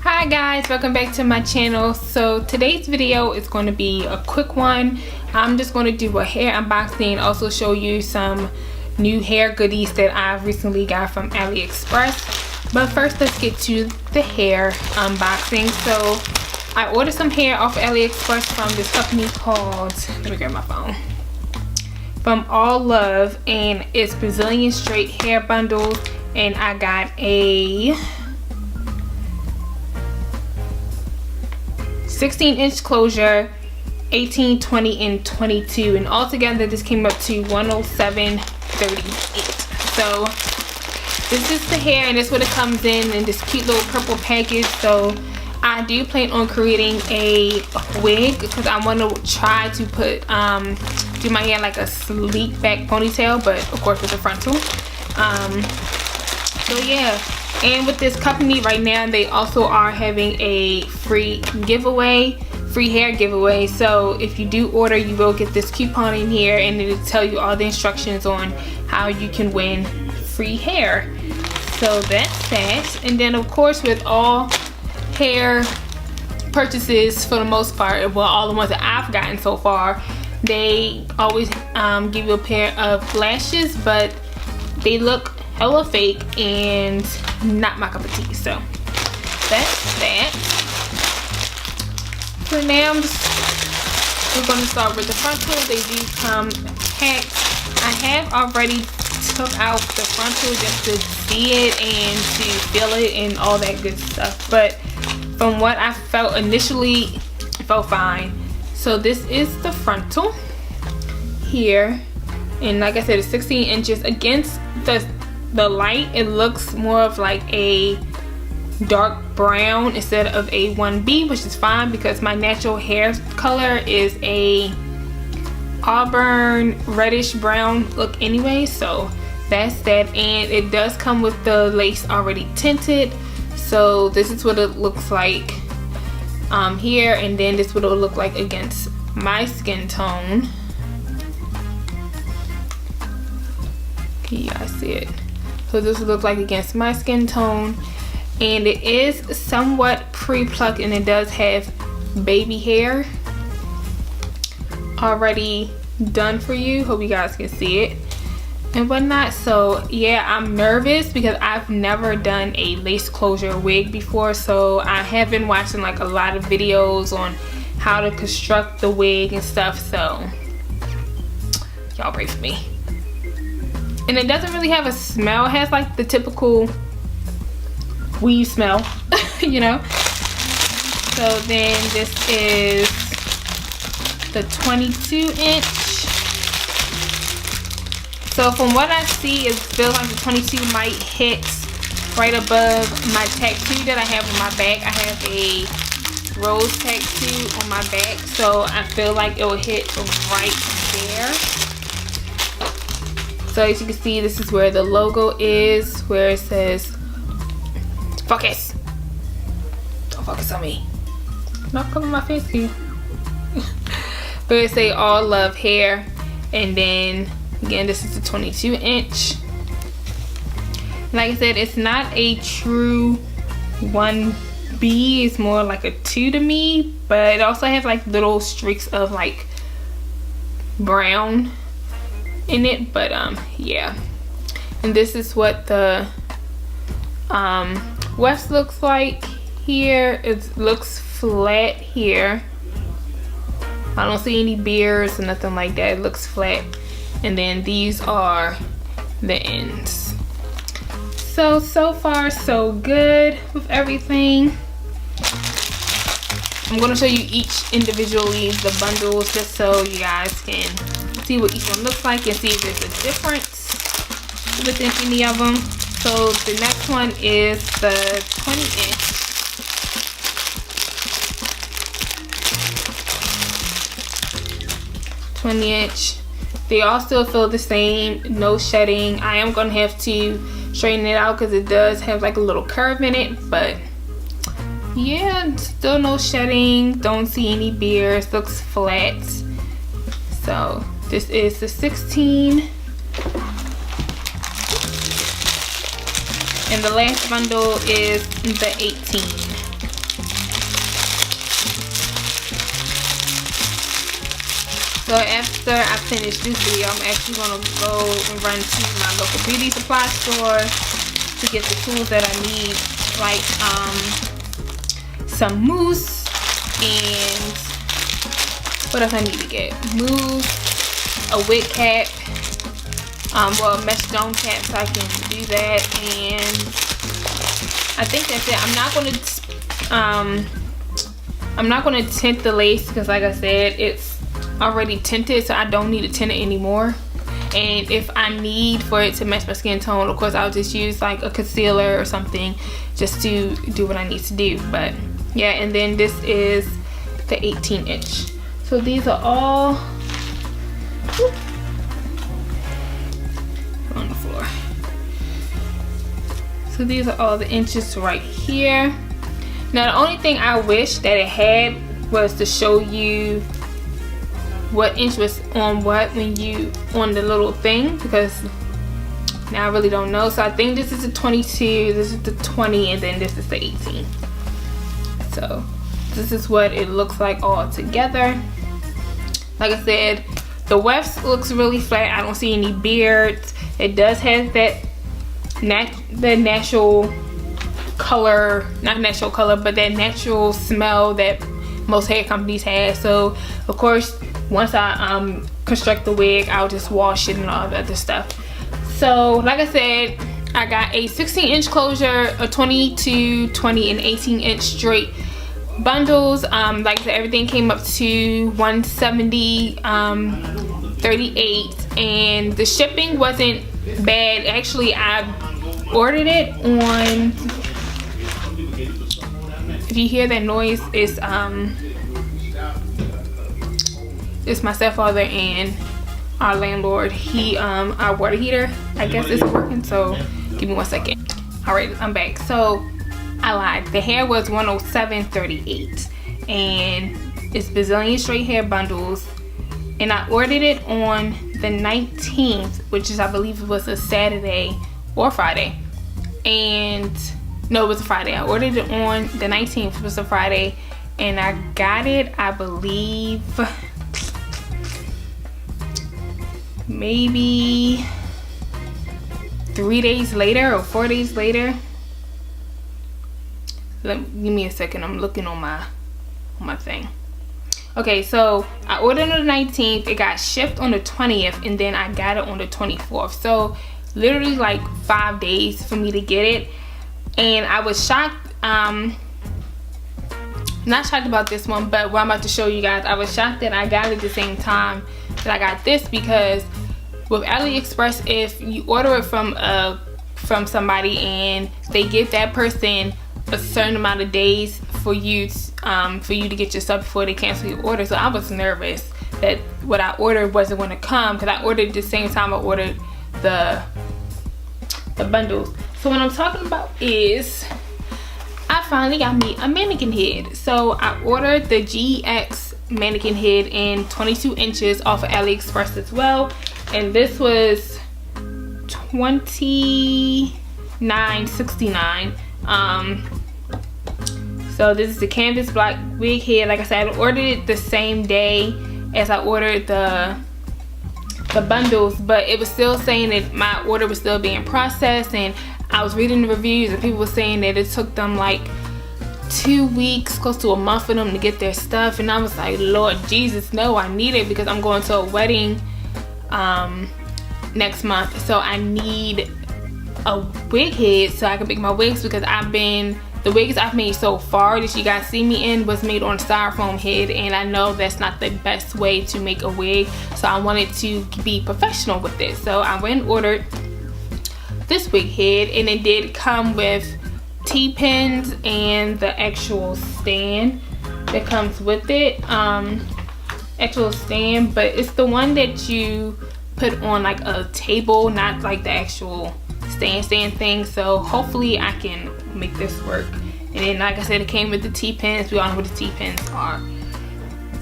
Hi guys, welcome back to my channel. So today's video is going to be a quick one. I'm just going to do a hair unboxing, also show you some new hair goodies that I've recently got from AliExpress. But first, let's get to the hair unboxing. So I ordered some hair off AliExpress from this company called, let me grab my phone, from Allove, and it's Brazilian straight hair bundles, and I got a 16-inch closure, 18, 20, and 22, and altogether this came up to $107.38. So this is the hair, and this is what it comes in this cute little purple package. So I do plan on creating a wig because I want to try to put do my hair like a sleek back ponytail, but of course with a frontal. So yeah. And with this company right now, they also are having a free hair giveaway. So if you do order, you will get this coupon in here, and it'll tell you all the instructions on how you can win free hair. So that's that. And then of course, with all hair purchases, for the most part, well, all the ones that I've gotten so far, they always give you a pair of lashes, but they look hella fake and not my cup of tea. So that's that. So now we're going to start with the frontal. They do come packed. I have already took out the frontal just to see it and to feel it and all that good stuff, but from what I felt initially, it felt fine. So this is the frontal here, and like I said, it's 16 inches. Against the light, it looks more of like a dark brown instead of a 1B, which is fine because my natural hair color is a auburn reddish brown look anyway. So that's that, and it does come with the lace already tinted. So this is what it looks like here, and then this is what it will look like against my skin tone. Can you guys see it? So this will look like against my skin tone, and it is somewhat pre-plucked, and it does have baby hair already done for you. Hope you guys can see it and whatnot. So yeah, I'm nervous because I've never done a lace closure wig before, so I have been watching like a lot of videos on how to construct the wig and stuff. So y'all pray for me. And it doesn't really have a smell. It has like the typical weave smell, you know. So then this is the 22-inch. So from what I see, it feels like the 22 might hit right above my tattoo that I have on my back. I have a rose tattoo on my back, so I feel like it will hit right there. So as you can see, this is where the logo is, where it says, focus. Don't focus on me. Not covering my face here. But it say Allove hair, and then again, this is the 22-inch. Like I said, it's not a true 1B. It's more like a 2 to me, but it also has like little streaks of like brown in it. But yeah, and this is what the weft looks like here. It looks flat here. I don't see any beards or nothing like that. It looks flat, and then these are the ends. So far so good with everything. I'm going to show you each individually, the bundles, just so you guys can see what each one looks like and see if there's a difference within any of them. So the next one is the 20-inch. They all still feel the same, no shedding. I am gonna have to straighten it out because it does have like a little curve in it, but yeah, still no shedding. Don't see any beards, looks flat. So this is the 16. And the last bundle is the 18. So after I finish this video, I'm actually going to go and run to my local beauty supply store to get the tools that I need, like some mousse and what else I need to get? Mousse, a wig cap, well, mesh dome cap, so I can do that, and I think that's it. I'm not gonna tint the lace because, like I said, it's already tinted, so I don't need to tint it anymore. And if I need for it to match my skin tone, of course I'll just use like a concealer or something just to do what I need to do. But yeah, and then this is the 18-inch. So these are all on the floor. So these are all the inches right here. Now the only thing I wish that it had was to show you what inch was on what when you on the little thing, because now I really don't know. So I think this is the 22, this is the 20, and then this is the 18. So this is what it looks like all together. Like I said, the weft looks really flat. I don't see any beards. It does have that the natural color, not natural color, but that natural smell that most hair companies have. So of course, once I construct the wig, I'll just wash it and all the other stuff. So like I said, I got a 16-inch closure, a 22, 20, and 18-inch straight bundles. Like I said, everything came up to $170.38, and the shipping wasn't bad. Actually, I ordered it on, if you hear that noise, it's my stepfather and our landlord. Our water heater, I guess, isn't working, so give me 1 second. All right, I'm back. So I lied, the hair was $107.38, and it's Brazilian straight hair bundles, and I ordered it on the 19th, which is, I believe it was a Saturday or Friday. And no, it was a Friday. I ordered it on the 19th, it was a Friday, and I got it, I believe, maybe 3 days later or 4 days later. Give me a second, I'm looking on my thing. Okay, so I ordered on the 19th, it got shipped on the 20th, and then I got it on the 24th. So literally like 5 days for me to get it. And I was shocked, not shocked about this one, but what I'm about to show you guys, I was shocked that I got it at the same time that I got this, because with AliExpress, if you order it from somebody and they give that person a certain amount of days for you to get your stuff before they cancel your order. So I was nervous that what I ordered wasn't going to come, because I ordered at the same time I ordered the bundles. So what I'm talking about is I finally got me a mannequin head. So I ordered the GX mannequin head in 22 inches off of AliExpress as well, and this was $29.69. So this is the canvas black wig head. Like I said, I ordered it the same day as I ordered the bundles, but it was still saying that my order was still being processed, and I was reading the reviews and people were saying that it took them like 2 weeks, close to a month for them to get their stuff. And I was like, Lord Jesus, no, I need it, because I'm going to a wedding next month, so I need a wig head so I can make my wigs, because the wigs I've made so far that you guys see me in was made on a styrofoam head, and I know that's not the best way to make a wig, so I wanted to be professional with this. So I went and ordered this wig head, and it did come with T-pins and the actual stand that comes with it, actual stand, but it's the one that you put on like a table, not like the actual stand thing. So hopefully I can make this work. And then, like I said, it came with the T-pins. We all know what the T-pins are.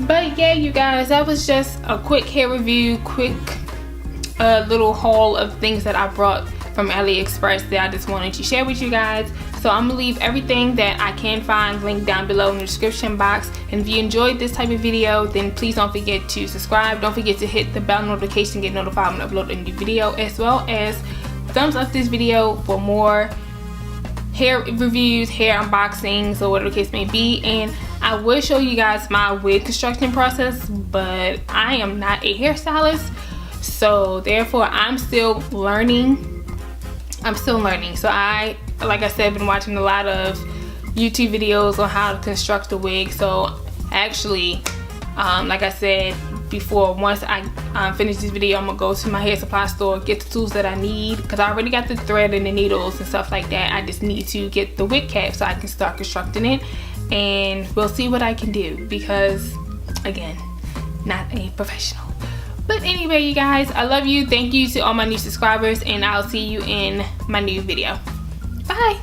But yeah, you guys, that was just a quick hair review, quick little haul of things that I brought from AliExpress that I just wanted to share with you guys. So I'm gonna leave everything that I can find linked down below in the description box. And if you enjoyed this type of video, then please don't forget to subscribe. Don't forget to hit the bell notification, get notified when I upload a new video, as well as thumbs up this video for more hair reviews, hair unboxings, or whatever the case may be. And I will show you guys my wig construction process, but I am not a hairstylist, so therefore I'm still learning. So I, like I said, been watching a lot of YouTube videos on how to construct a wig. So actually, like I said before, once I finish this video, I'm gonna go to my hair supply store, get the tools that I need, because I already got the thread and the needles and stuff like that. I just need to get the wig cap so I can start constructing it, and we'll see what I can do, because again, not a professional. But anyway, you guys, I love you. Thank you to all my new subscribers, and I'll see you in my new video. Bye.